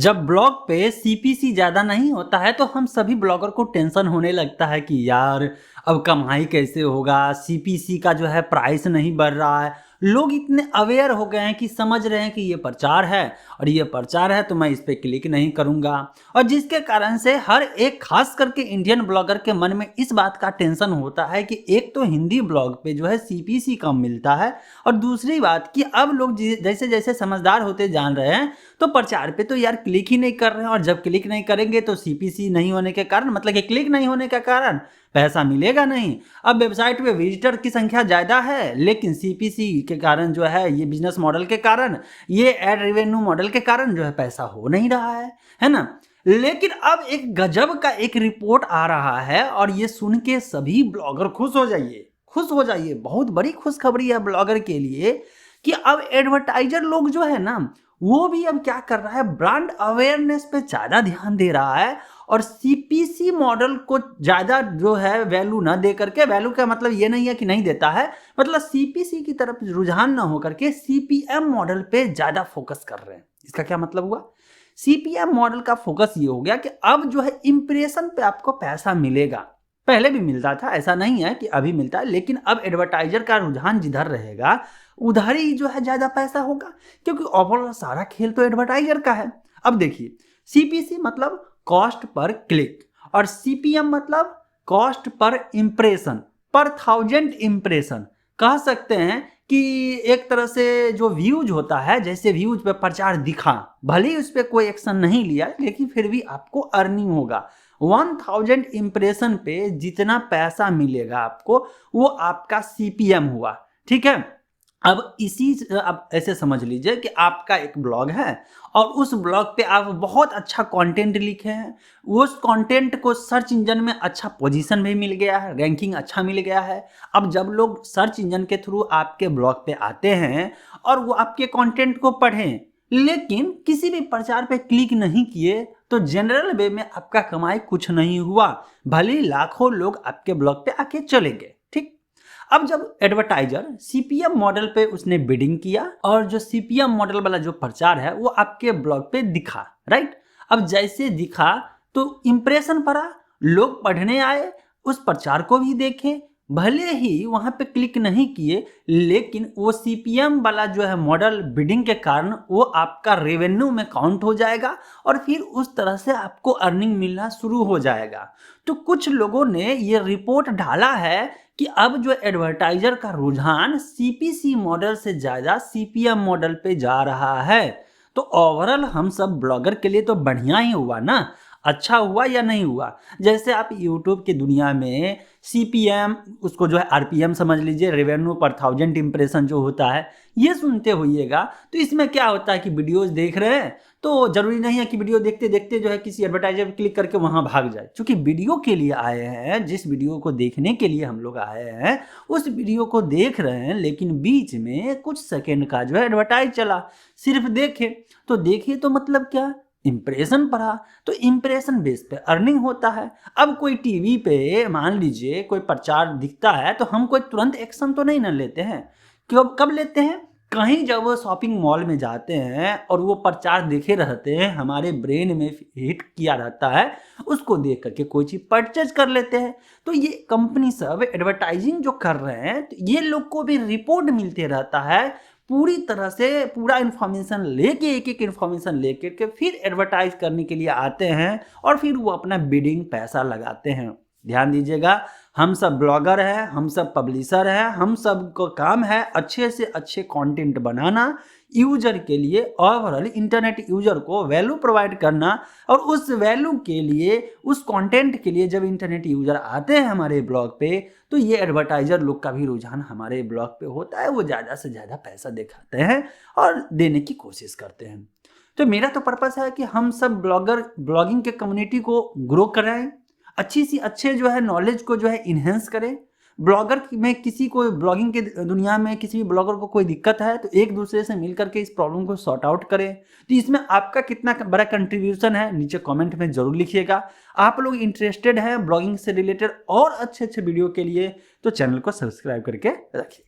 जब ब्लॉग पे सीपीसी ज़्यादा नहीं होता है तो हम सभी ब्लॉगर को टेंशन होने लगता है कि यार अब कमाई कैसे होगा। सीपीसी का जो है प्राइस नहीं बढ़ रहा है। लोग इतने अवेयर हो गए हैं कि समझ रहे हैं कि ये प्रचार है और ये प्रचार है तो मैं इस पे क्लिक नहीं करूंगा। और जिसके कारण से हर एक खास करके इंडियन ब्लॉगर के मन में इस बात का टेंशन होता है कि एक तो हिंदी ब्लॉग पे जो है सीपीसी कम मिलता है और दूसरी बात कि अब लोग जैसे जैसे समझदार होते जान रहे हैं तो प्रचार पे तो यार क्लिक ही नहीं कर रहे हैं। और जब क्लिक नहीं करेंगे तो सीपीसी नहीं होने के कारण मतलब कि क्लिक नहीं होने के कारण पैसा मिलेगा नहीं। अब वेबसाइट पे विजिटर की संख्या ज़्यादा है लेकिन सीपीसी के कारण जो है ये बिजनेस मॉडल के कारण ये एड रेवेन्यू मॉडल के कारण जो है पैसा हो नहीं रहा है ना। लेकिन अब एक गजब का एक रिपोर्ट आ रहा है और ये सुन के सभी ब्लॉगर खुश हो जाइए। बहुत बड़ी खुशखबरी है ब्लॉगर के लिए कि अब एडवर्टाइजर लोग जो है ना वो भी अब क्या कर रहा है, ब्रांड अवेयरनेस पे ज़्यादा ध्यान दे रहा है और सीपीसी मॉडल को ज़्यादा जो है वैल्यू ना दे करके, वैल्यू का मतलब ये नहीं है कि नहीं देता है, मतलब सीपीसी की तरफ रुझान ना हो करके सीपीएम मॉडल पे ज़्यादा फोकस कर रहे हैं। इसका क्या मतलब हुआ, सीपीएम मॉडल का फोकस ये हो गया कि अब जो है इंप्रेशन पे आपको पैसा मिलेगा। पहले भी मिलता था, ऐसा नहीं है कि अभी मिलता है, लेकिन अब एडवर्टाइजर का रुझान जिधर रहेगा उधर ही जो है ज़्यादा पैसा होगा क्योंकि ओवरऑल सारा खेल तो एडवर्टाइजर का है। अब देखिए, सीपीसी मतलब कॉस्ट पर क्लिक और सीपीएम मतलब कॉस्ट पर इंप्रेशन, पर 1000 इंप्रेशन। कह सकते हैं कि एक तरह से जो व्यूज होता है, जैसे व्यूज पे प्रचार दिखा, भले ही उस पर कोई एक्शन नहीं लिया लेकिन फिर भी आपको अर्निंग होगा। 1000 इंप्रेशन पे जितना पैसा मिलेगा आपको वो आपका सीपीएम हुआ। ठीक है, अब आप ऐसे समझ लीजिए कि आपका एक ब्लॉग है और उस ब्लॉग पे आप बहुत अच्छा कंटेंट लिखे हैं, उस कंटेंट को सर्च इंजन में अच्छा पोजीशन भी मिल गया है, रैंकिंग अच्छा मिल गया है। अब जब लोग सर्च इंजन के थ्रू आपके ब्लॉग पे आते हैं और वो आपके कंटेंट को पढ़ें लेकिन किसी भी प्रचार पे क्लिक नहीं किए तो जनरल वे में आपका कमाई कुछ नहीं हुआ, भले ही लाखों लोग आपके ब्लॉग पे आके चले गए। ठीक, अब जब एडवर्टाइजर सीपीएम मॉडल पे उसने बिडिंग किया और जो सीपीएम मॉडल वाला जो प्रचार है वो आपके ब्लॉग पे दिखा, राइट। अब जैसे दिखा तो इंप्रेशन पड़ा, लोग पढ़ने आए, उस प्रचार को भी देखे, भले ही वहां पे क्लिक नहीं किए लेकिन वो सीपीएम वाला जो है मॉडल बिडिंग के कारण वो आपका रेवेन्यू में काउंट हो जाएगा और फिर उस तरह से आपको अर्निंग मिलना शुरू हो जाएगा। तो कुछ लोगों ने ये रिपोर्ट ढाला है कि अब जो एडवर्टाइजर का रुझान सीपीसी मॉडल से ज़्यादा सीपीएम मॉडल पे जा रहा है। तो ओवरऑल हम सब ब्लॉगर के लिए तो बढ़िया ही हुआ ना, अच्छा हुआ या नहीं हुआ। जैसे आप यूट्यूब की दुनिया में सीपीएम, उसको जो है आरपीएम समझ लीजिए, रेवेन्यू पर 1000 इंप्रेशन जो होता है, ये सुनते होइएगा। तो इसमें क्या होता है कि वीडियोस देख रहे हैं तो जरूरी नहीं है कि वीडियो देखते देखते जो है किसी एडवर्टाइजर पर क्लिक करके वहां भाग जाए। क्योंकि वीडियो के लिए आए हैं, जिस वीडियो को देखने के लिए हम लोग आए हैं उस वीडियो को देख रहे हैं, लेकिन बीच में कुछ सेकेंड का जो है एडवर्टाइज चला, सिर्फ देखे तो देखिए तो मतलब क्या, इंप्रेशन पड़ा, तो इंप्रेशन बेस पे अर्निंग होता है। अब कोई टीवी पे मान लीजिए कोई प्रचार दिखता है तो हम कोई तुरंत एक्शन तो नहीं ना लेते हैं, कब लेते हैं, कहीं जब वो शॉपिंग मॉल में जाते हैं और वो प्रचार देखे रहते हैं, हमारे ब्रेन में हिट किया रहता है, उसको देख करके कोई चीज़ परचेज कर लेते हैं। तो ये कंपनी सब एडवर्टाइजिंग जो कर रहे हैं तो ये लोग को भी रिपोर्ट मिलते रहता है, पूरी तरह से पूरा इन्फॉर्मेशन लेके, एक एक इन्फॉर्मेशन लेके के फिर एडवर्टाइज करने के लिए आते हैं और फिर वो अपना बिडिंग पैसा लगाते हैं। ध्यान दीजिएगा, हम सब ब्लॉगर हैं, हम सब पब्लिशर हैं, हम सब को काम है अच्छे से अच्छे कंटेंट बनाना, यूजर के लिए, ओवरऑल इंटरनेट यूजर को वैल्यू प्रोवाइड करना। और उस वैल्यू के लिए, उस कंटेंट के लिए जब इंटरनेट यूजर आते हैं हमारे ब्लॉग पे तो ये एडवर्टाइजर लोग का भी रुझान हमारे ब्लॉग पे होता है, वो ज़्यादा से ज़्यादा पैसा दिखाते हैं और देने की कोशिश करते हैं। तो मेरा तो पर्पस है कि हम सब ब्लॉगर ब्लॉगिंग के कम्युनिटी को ग्रो कराएं, अच्छी सी अच्छे जो है नॉलेज को जो है इन्हेंस करें। ब्लॉगर में किसी को ब्लॉगिंग के दुनिया में किसी भी ब्लॉगर को कोई दिक्कत है तो एक दूसरे से मिल करके इस प्रॉब्लम को सॉर्ट आउट करें। तो इसमें आपका कितना बड़ा कंट्रीब्यूशन है नीचे कमेंट में ज़रूर लिखिएगा। आप लोग इंटरेस्टेड हैं ब्लॉगिंग से रिलेटेड और अच्छे अच्छे वीडियो के लिए तो चैनल को सब्सक्राइब करके रखिए।